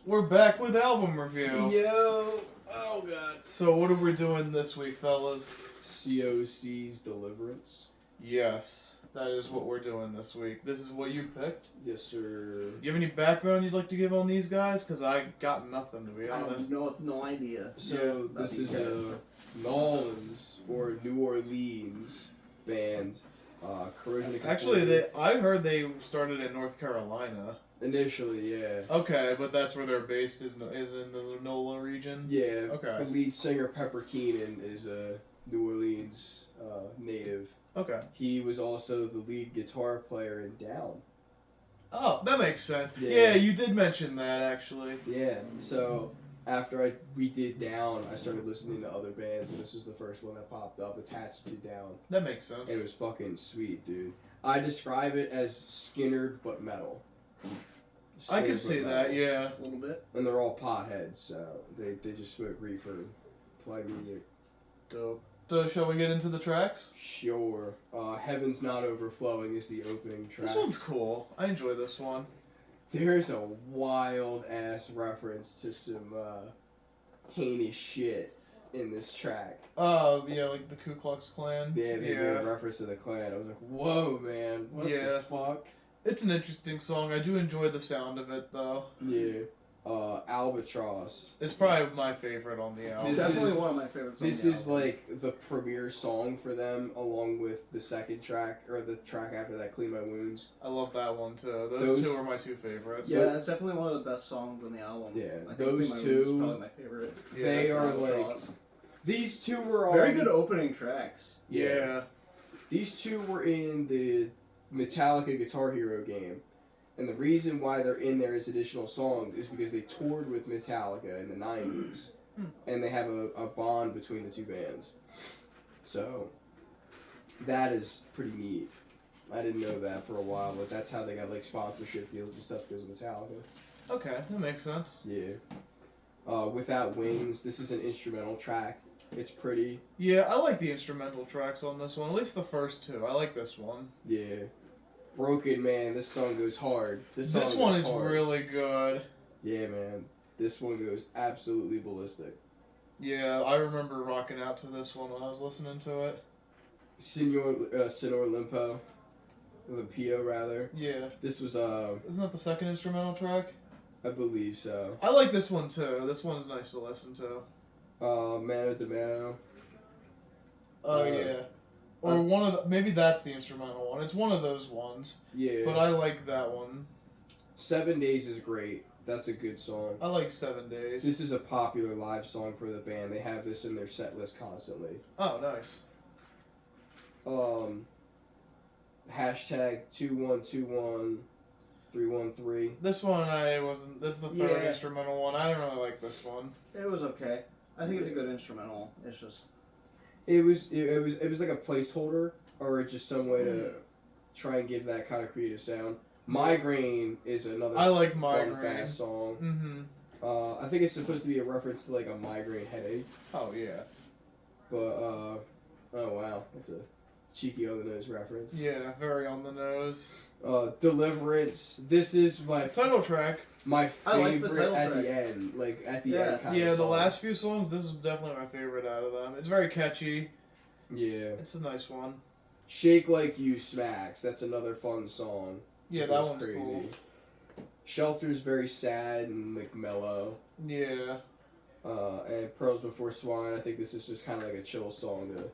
We're back with album review. Yo! Oh god. So what are we doing this week, fellas? COC's Deliverance. Yes, that is what we're doing this week. This is what you picked? Yes, sir. You have any background you'd like to give on these guys? Because I got nothing, to be I honest. have no idea. So Yeah, this is guys. a Nolans or New Orleans band. Corrosion of Actually, Conformity. I heard they started in North Carolina. Initially, yeah. Okay, but that's where they're based, is in the NOLA region? Yeah. Okay. The lead singer, Pepper Keenan, is a New Orleans native. Okay. He was also the lead guitar player in Down. Oh, that makes sense. Yeah. Yeah, you did mention that, actually. Yeah, so after we did Down, I started listening to other bands, and this was the first one that popped up attached to Down. That makes sense. It was fucking sweet, dude. I describe it as Skinner but metal. I Skinner could but see metal. that, yeah. A little bit. And they're all potheads, so they just smoke reefer and play music. Dope. So, shall we get into the tracks? Sure. Heaven's Not Overflowing is the opening track. This one's cool. I enjoy this one. There's a wild ass reference to some heinous shit in this track. Oh, yeah, like the Ku Klux Klan. Yeah, they made a reference to the Klan. I was like, whoa, man, what the fuck? It's an interesting song. I do enjoy the sound of it, though. Yeah. Albatross. It's probably my favorite on the album. This Definitely is- one of my favorites. This on the is album. like the premiere song for them, along with the second track, or the track after that, Clean My Wounds. I love that one, too. Those two are my two favorites. Yeah, that's definitely one of the best songs on the album. Yeah, I think those My Wounds two- is probably my favorite. Yeah, They that's are Albatross. like, these two were Very on- good opening tracks. Yeah. These two were in the Metallica Guitar Hero game. And the reason why they're in there as additional songs is because they toured with Metallica in the 90s. And they have a bond between the two bands. So, that is pretty neat. I didn't know that for a while, but that's how they got like sponsorship deals and stuff because of Metallica. Okay, that makes sense. Yeah. Without Wings, this is an instrumental track. It's pretty. Yeah, I like the instrumental tracks on this one. At least the first two. I like this one. Yeah. Broken Man, this song goes hard. This one goes is hard. really good. Yeah, man. This one goes absolutely ballistic. Yeah, I remember rocking out to this one when I was listening to it. Senor Limpo. Limpio, rather. Yeah. This was, Isn't that the second instrumental track? I believe so. I like this one too. This one's nice to listen to. Mano de Mano. Oh, yeah. Or one of the, maybe that's the instrumental one. It's one of those ones. Yeah. But I like that one. 7 Days is great. That's a good song. I like 7 Days. This is a popular live song for the band. They have this in their set list constantly. Oh, nice. Hashtag 2121313. This one this is the third Yeah. instrumental one. I don't really like this one. It was okay. I think it's a good instrumental. It's just It was like a placeholder or just some way to try and give that kind of creative sound. Migraine is another I like fun, Migraine. fast song. Mm-hmm. I think it's supposed to be a reference to like a migraine headache. Oh, yeah. But oh wow, that's a cheeky on the nose reference. Yeah, very on the nose. Deliverance. This is my Title track. my I like the favorite title at track. the end. Like at the Yeah. end kind Yeah, of the song. last few songs, this is definitely my favorite out of them. It's very catchy. Yeah. It's a nice one. Shake Like You smacks. That's another fun song. Yeah, It that goes one's cool. Shelter's very sad and like mellow. Yeah. And Pearls Before Swine, I think this is just kind of like a chill song to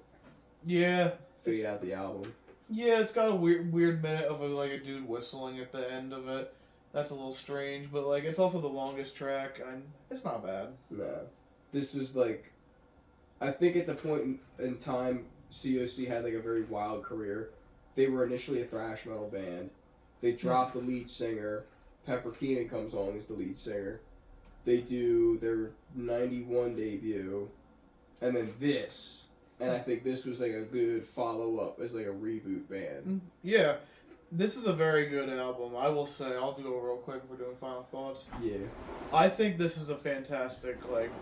Yeah. fade out the album. Yeah, it's got a weird minute of a dude whistling at the end of it. That's a little strange, but like it's also the longest track, and it's not bad. Nah. This was like, I think at the point in time, COC had like a very wild career. They were initially a thrash metal band. They dropped the lead singer. Pepper Keenan comes on as the lead singer. They do their 91 debut, and then this. And I think this was like a good follow-up as like a reboot band. Yeah, this is a very good album. I will say, I'll go real quick if we're doing final thoughts. Yeah. I think this is a fantastic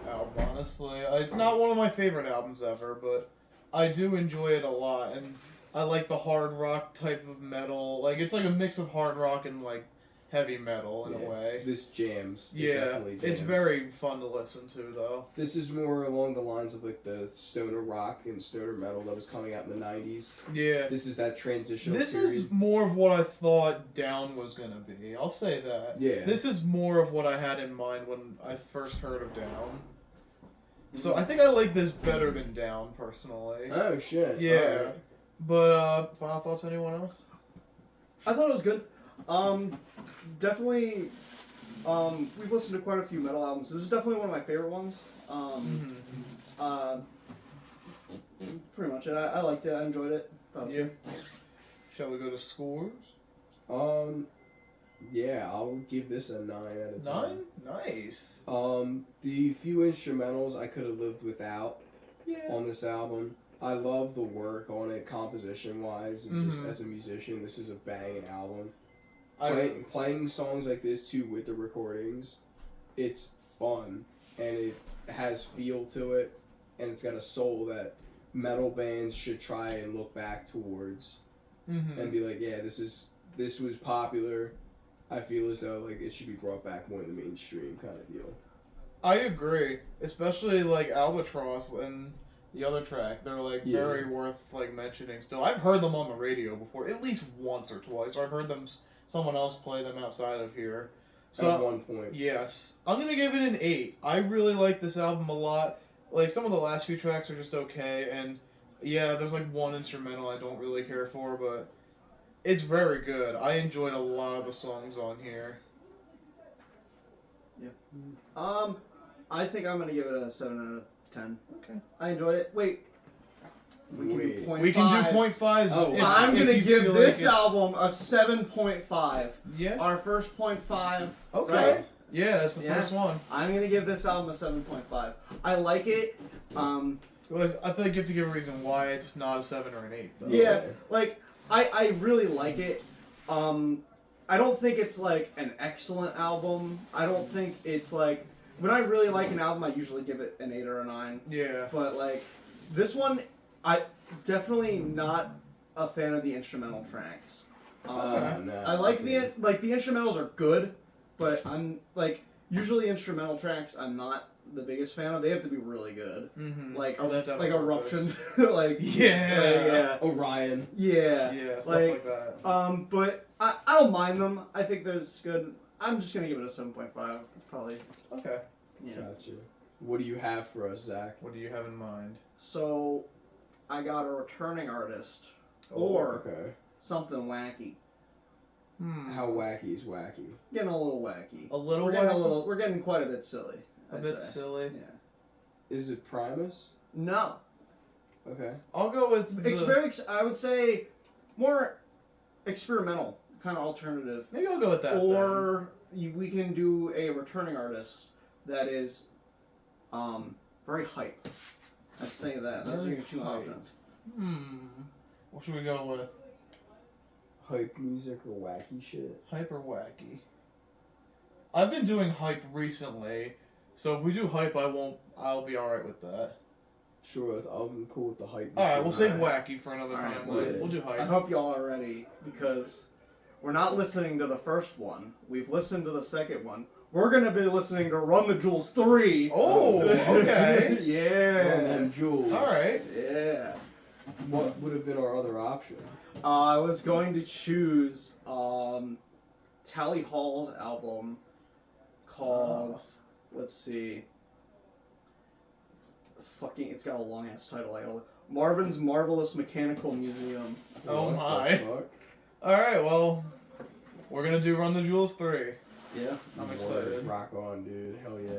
album. Honestly, it's not one of my favorite albums ever, but I do enjoy it a lot, and I like the hard rock type of metal. Like it's like a mix of hard rock and like heavy metal in a way. This jams. It Yeah, definitely jams. it's very fun to listen to though. This is more along the lines of like the stoner rock and stoner metal that was coming out in the 90s. Yeah. This is that transitional This period. is more of what I thought Down was gonna be. I'll say that. Yeah. This is more of what I had in mind when I first heard of Down. So I think I like this better than Down personally. Oh shit. Yeah. Alright. But final thoughts, anyone else? I thought it was good. Definitely. We've listened to quite a few metal albums. This is definitely one of my favorite ones. Pretty much it. I liked it. I enjoyed it. Thought it was Yeah. good. Shall we go to scores? Yeah, I'll give this a 9 out of 10. 9? Nice. The few instrumentals I could have lived without Yeah. on this album. I love the work on it, composition-wise, and just Mhm. as a musician, this is a banging album. I Playing songs like this, too, with the recordings, it's fun, and it has feel to it, and it's got a soul that metal bands should try and look back towards, and be like, yeah, this was popular. I feel as though like it should be brought back more in the mainstream kind of deal. I agree, especially like Albatross and the other track. They're like Yeah. very worth like mentioning. Still, I've heard them on the radio before, at least once or twice. Or I've heard them someone else play them outside of here. So At one point. yes, I'm gonna give it an 8. I really like this album a lot. Like some of the last few tracks are just okay, and yeah, there's like one instrumental I don't really care for, but it's very good. I enjoyed a lot of the songs on here. I think I'm gonna give it a 7 out of 10. Okay. I enjoyed it. Wait. We can Wait. do point We can do fives. 0.5s. Oh, I'm if gonna you give feel this like album a 7.5. Yeah. Our first 0.5. Okay. Right? Yeah, that's the Yeah. first one. I'm gonna give this album a 7.5. I like it. I feel like you have to give a reason why it's not a 7 or an 8. Though. Yeah, Okay. like I really like it. I don't think it's like an excellent album. I don't think it's like when I really like an album, I usually give it an 8 or a 9. Yeah. But like this one, I definitely not a fan of the instrumental tracks. No, I like okay. the instrumentals are good, but I'm like usually instrumental tracks I'm not the biggest fan of. They have to be really good. Mm-hmm. Like That like definitely Eruption, like Yeah. Orion. Yeah, stuff like that. But I don't mind them. I think that's good. I'm just gonna give it a 7.5, probably. Okay. Yeah. Gotcha. What do you have for us, Zach? What do you have in mind? So, I got a returning artist or Okay. something wacky. How wacky is wacky? Getting a little wacky. A little We're getting wacky? We're getting quite a bit silly. A I'd bit say. silly. Yeah. Is it Primus? No. Okay. I'll go with I would say more experimental, kind of alternative. maybe I'll go with that. Or we can do a returning artist that is very hype. I'd say that. Those are Very your two hype. options. then. What should we go with? Hype music or wacky shit? Hype or wacky? I've been doing hype recently, so if we do hype, I'll be alright with that. Sure, I'm cool with the hype. Alright, we'll save Alright. wacky for another Alright, time. well, We'll do I hype. hope y'all are ready because we're not listening to the first one. We've listened to the second one. We're gonna be listening to Run the Jewels 3. Oh, okay. Run Yeah. them jewels. Alright. Yeah. What would have been our other option? I was going to choose Tally Hall's album called let's see. Fucking it's got a long ass title. I gotta Marvin's Marvelous Mechanical Museum. Oh What my. the fuck? Alright, well, we're gonna do Run the Jewels 3. Yeah. I'm Word. excited. Rock on, dude. Hell yeah.